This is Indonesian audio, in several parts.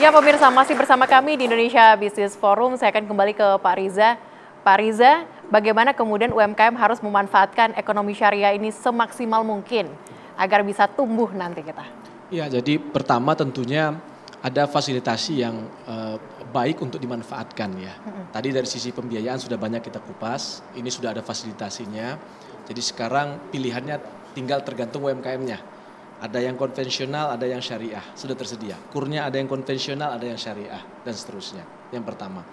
Ya pemirsa, masih bersama kami di Indonesia Business Forum. Saya akan kembali ke Pak Riza. Pak Riza, bagaimana kemudian UMKM harus memanfaatkan ekonomi syariah ini semaksimal mungkin agar bisa tumbuh nanti kita? Ya, jadi pertama tentunya ada fasilitasi yang baik untuk dimanfaatkan ya. Tadi dari sisi pembiayaan sudah banyak kita kupas, ini sudah ada fasilitasinya. Jadi sekarang pilihannya tinggal tergantung UMKM-nya. Ada yang konvensional, ada yang syariah, sudah tersedia. Kurnya ada yang konvensional, ada yang syariah, dan seterusnya. Yang pertama.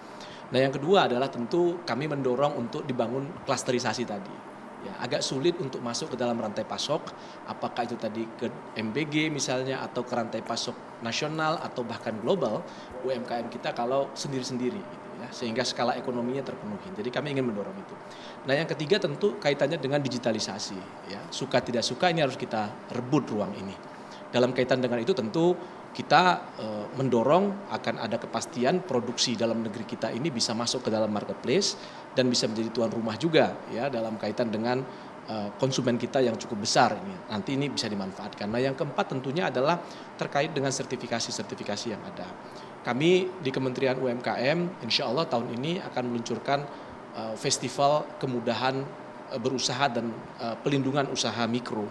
Nah yang kedua adalah tentu kami mendorong untuk dibangun klasterisasi tadi. Ya, agak sulit untuk masuk ke dalam rantai pasok, apakah itu tadi ke MBG misalnya, atau ke rantai pasok nasional, atau bahkan global, UMKM kita kalau sendiri-sendiri. Gitu ya, sehingga skala ekonominya terpenuhi. Jadi kami ingin mendorong itu. Nah yang ketiga tentu kaitannya dengan digitalisasi. Ya, suka tidak suka ini harus kita rebut ruang ini. Dalam kaitan dengan itu tentu kita mendorong akan ada kepastian produksi dalam negeri kita ini bisa masuk ke dalam marketplace dan bisa menjadi tuan rumah juga ya dalam kaitan dengan konsumen kita yang cukup besar ini. Nanti ini bisa dimanfaatkan. Nah yang keempat tentunya adalah terkait dengan sertifikasi-sertifikasi yang ada. Kami di Kementerian UMKM insya Allah tahun ini akan meluncurkan festival kemudahan berusaha dan pelindungan usaha mikro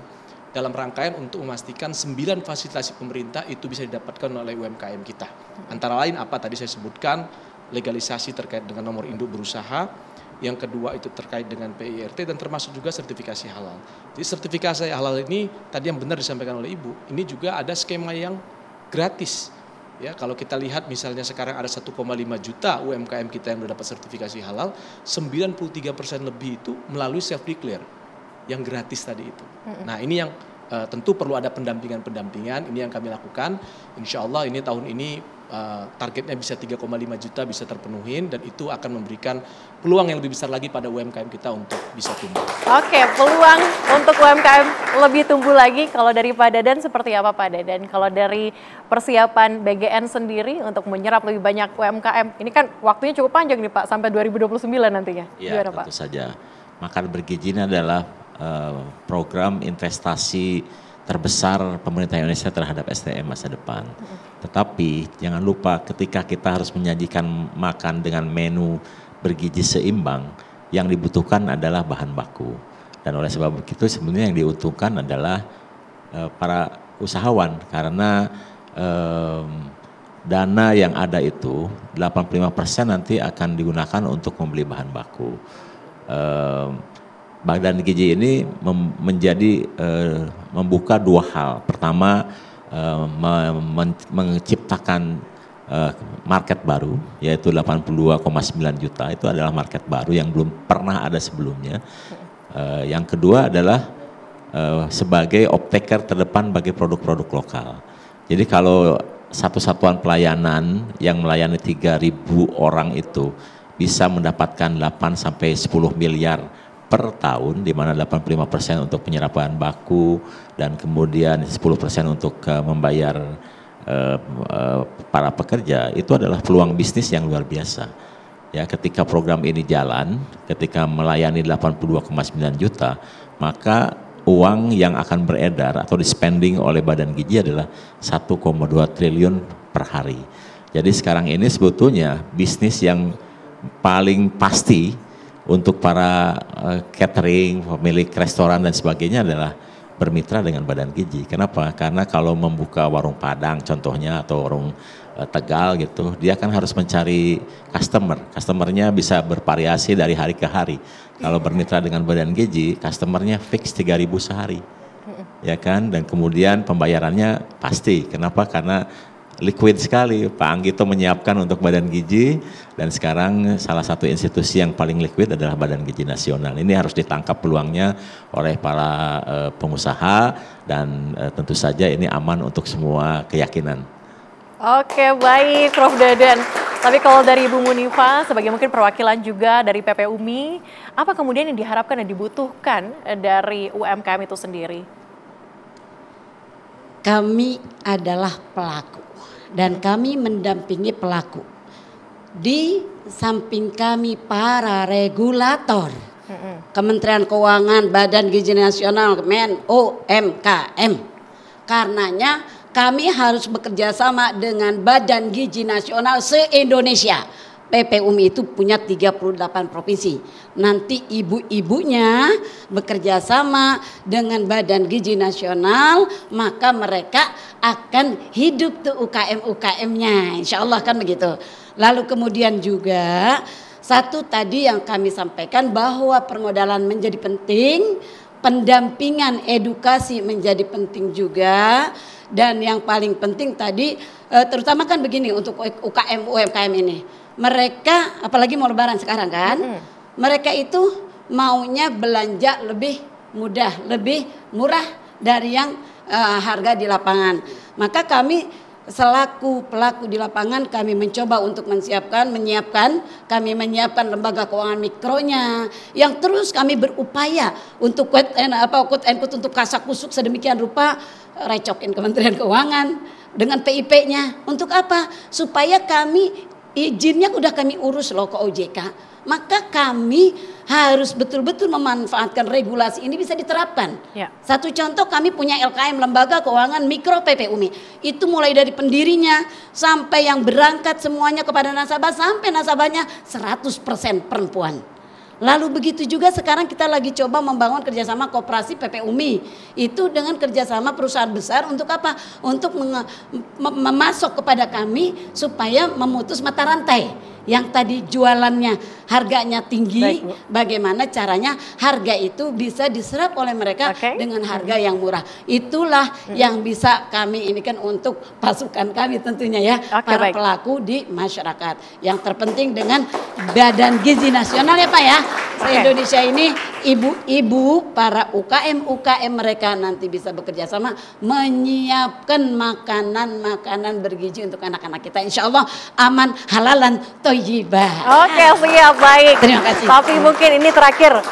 dalam rangkaian untuk memastikan 9 fasilitasi pemerintah itu bisa didapatkan oleh UMKM kita. Antara lain apa tadi saya sebutkan, legalisasi terkait dengan nomor induk berusaha, yang kedua itu terkait dengan PIRT dan termasuk juga sertifikasi halal. Jadi sertifikasi halal ini tadi yang benar disampaikan oleh Ibu, ini juga ada skema yang gratis. Ya, kalau kita lihat misalnya sekarang ada 1,5 juta UMKM kita yang sudah dapat sertifikasi halal, 93% lebih itu melalui self declare yang gratis tadi itu. Nah ini yang tentu perlu ada pendampingan, ini yang kami lakukan. Insya Allah ini tahun ini targetnya bisa 3,5 juta bisa terpenuhin dan itu akan memberikan peluang yang lebih besar lagi pada UMKM kita untuk bisa tumbuh. Oke, peluang untuk UMKM lebih tumbuh lagi. Kalau dari Pak Dadan seperti apa Pak Dadan? Kalau dari persiapan BGN sendiri untuk menyerap lebih banyak UMKM, ini kan waktunya cukup panjang nih Pak, sampai 2029 nantinya. Ya, tentu saja. Makan bergizi ini adalah program investasi terbesar pemerintah Indonesia terhadap SDM masa depan. Tetapi jangan lupa ketika kita harus menyajikan makan dengan menu bergizi seimbang, yang dibutuhkan adalah bahan baku. Dan oleh sebab itu sebenarnya yang diuntungkan adalah para usahawan karena dana yang ada itu 85% nanti akan digunakan untuk membeli bahan baku. Badan Gizi ini membuka dua hal. Pertama, menciptakan market baru, yaitu 82,9 juta. Itu adalah market baru yang belum pernah ada sebelumnya. Yang kedua adalah sebagai optaker terdepan bagi produk-produk lokal. Jadi kalau satu satuan pelayanan yang melayani 3.000 orang itu bisa mendapatkan 8 sampai 10 miliar per tahun, di mana 85% untuk penyerapan baku dan kemudian 10% untuk membayar para pekerja, itu adalah peluang bisnis yang luar biasa. Ya, ketika program ini jalan, ketika melayani 82,9 juta, maka uang yang akan beredar atau di-spending oleh Badan Gizi adalah 1,2 triliun per hari. Jadi sekarang ini sebetulnya bisnis yang paling pasti untuk para catering, pemilik restoran dan sebagainya adalah bermitra dengan Badan Gizi. Kenapa? Karena kalau membuka warung Padang contohnya atau warung Tegal gitu, dia kan harus mencari customer. Customernya bisa bervariasi dari hari ke hari. Kalau bermitra dengan Badan Gizi, customernya fix 3.000 sehari. Ya kan? Dan kemudian pembayarannya pasti. Kenapa? Karena liquid sekali. Pak Anggito menyiapkan untuk Badan Gizi dan sekarang salah satu institusi yang paling liquid adalah Badan Gizi Nasional. Ini harus ditangkap peluangnya oleh para pengusaha dan tentu saja ini aman untuk semua keyakinan. Oke, baik Prof. Dadan. Tapi kalau dari Ibu Munifa sebagai mungkin perwakilan juga dari PPUMI, apa kemudian yang diharapkan dan dibutuhkan dari UMKM itu sendiri? Kami adalah pelaku. Dan kami mendampingi pelaku. Di samping kami para regulator, Kementerian Keuangan, Badan Gizi Nasional, UMKM. Karenanya kami harus bekerja sama dengan Badan Gizi Nasional se-Indonesia. PPUMI itu punya 38 provinsi. Nanti ibu-ibunya bekerja sama dengan Badan Gizi Nasional, maka mereka akan hidup tuh UKM-UKM-nya. Insya Allah kan begitu. Lalu kemudian juga satu tadi yang kami sampaikan bahwa permodalan menjadi penting, pendampingan edukasi menjadi penting juga. Dan yang paling penting tadi terutama kan begini untuk UKM UMKM ini. Mereka apalagi mau lebaran sekarang kan, mereka itu maunya belanja lebih mudah, lebih murah dari yang harga di lapangan. Maka kami selaku pelaku di lapangan kami mencoba untuk menyiapkan lembaga keuangan mikronya yang terus kami berupaya untuk quote and quote untuk kasakusuk sedemikian rupa, recokin Kementerian Keuangan dengan PIP-nya. Untuk apa? Supaya kami izinnya udah kami urus loh ke OJK. Maka kami harus betul-betul memanfaatkan regulasi ini bisa diterapkan. Ya. Satu contoh kami punya LKM Lembaga Keuangan Mikro PPUMI. Itu mulai dari pendirinya sampai yang berangkat semuanya kepada nasabah sampai nasabahnya 100% perempuan. Lalu begitu juga sekarang kita lagi coba membangun kerjasama koperasi PPUMI. Itu dengan kerjasama perusahaan besar untuk apa? Untuk memasok kepada kami supaya memutus mata rantai. Yang tadi jualannya harganya tinggi, bagaimana caranya harga itu bisa diserap oleh mereka dengan harga yang murah. Itulah yang bisa kami ini kan untuk pasukan kami tentunya ya, para pelaku di masyarakat. Yang terpenting dengan Badan Gizi Nasional ya Pak ya. Se-Indonesia ini ibu-ibu para UKM mereka nanti bisa bekerja sama menyiapkan makanan bergizi untuk anak-anak kita. Insya Allah aman, halalan, thayyibah. Oke, siap, baik. Terima kasih. Tapi mungkin ini terakhir,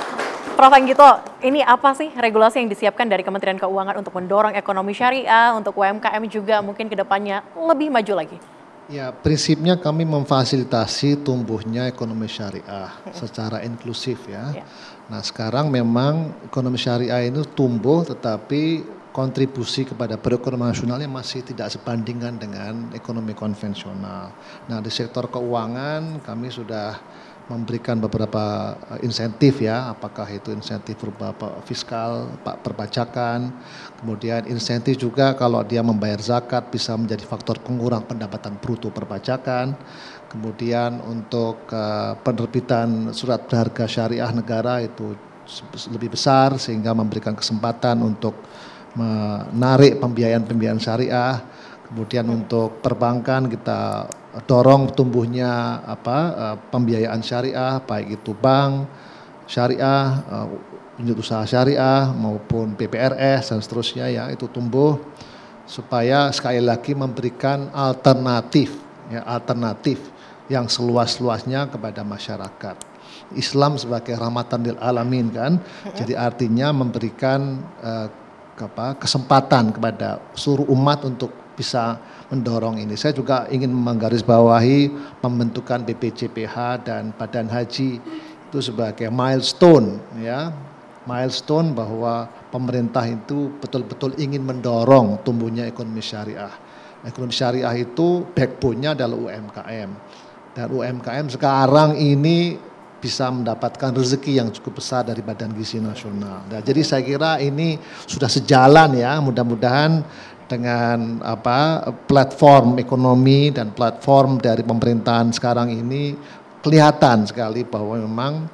Prof. Anggito, ini apa sih regulasi yang disiapkan dari Kementerian Keuangan untuk mendorong ekonomi syariah, untuk UMKM juga mungkin ke depannya lebih maju lagi? Ya, prinsipnya kami memfasilitasi tumbuhnya ekonomi syariah secara inklusif ya. Nah, sekarang memang ekonomi syariah itu tumbuh tetapi kontribusi kepada perekonomian nasionalnya masih tidak sebandingkan dengan ekonomi konvensional. Nah, di sektor keuangan kami sudah memberikan beberapa insentif ya, apakah itu insentif berupa fiskal, perpajakan, kemudian insentif juga kalau dia membayar zakat bisa menjadi faktor pengurang pendapatan bruto perpajakan, kemudian untuk penerbitan surat berharga syariah negara itu lebih besar sehingga memberikan kesempatan untuk menarik pembiayaan syariah. Kemudian untuk perbankan kita dorong tumbuhnya pembiayaan syariah, baik itu bank syariah, unit usaha syariah maupun PPRS dan seterusnya ya, itu tumbuh supaya sekali lagi memberikan alternatif yang seluas-luasnya kepada masyarakat. Islam sebagai rahmatan lil alamin kan, jadi artinya memberikan kesempatan kepada seluruh umat untuk bisa mendorong ini. Saya juga ingin menggarisbawahi pembentukan BPJPH dan Badan Haji itu sebagai milestone ya, milestone bahwa pemerintah itu betul-betul ingin mendorong tumbuhnya ekonomi syariah. Ekonomi syariah itu backbone-nya adalah UMKM. Dan UMKM sekarang ini bisa mendapatkan rezeki yang cukup besar dari Badan Gizi Nasional. Nah, jadi saya kira ini sudah sejalan ya, mudah-mudahan dengan platform ekonomi dan platform dari pemerintahan sekarang ini kelihatan sekali bahwa memang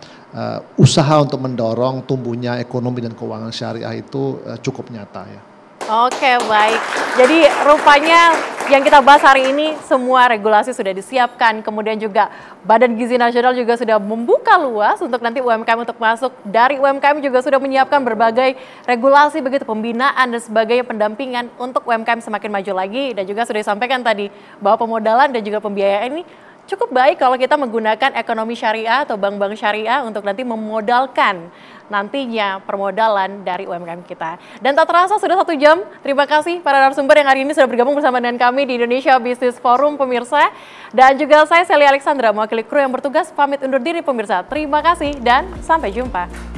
usaha untuk mendorong tumbuhnya ekonomi dan keuangan syariah itu cukup nyata ya. Oke, baik. Jadi rupanya yang kita bahas hari ini semua regulasi sudah disiapkan, kemudian juga Badan Gizi Nasional juga sudah membuka luas untuk nanti UMKM untuk masuk. Dari UMKM juga sudah menyiapkan berbagai regulasi begitu, pembinaan dan sebagainya, pendampingan untuk UMKM semakin maju lagi. Dan juga sudah disampaikan tadi bahwa pemodalan dan juga pembiayaan ini cukup baik kalau kita menggunakan ekonomi syariah atau bank-bank syariah untuk nanti memodalkan nantinya permodalan dari UMKM kita. Dan tak terasa sudah 1 jam. Terima kasih para narasumber yang hari ini sudah bergabung bersama dengan kami di Indonesia Business Forum pemirsa. Dan juga saya Sally Alexandra mewakili kru yang bertugas pamit undur diri pemirsa. Terima kasih dan sampai jumpa.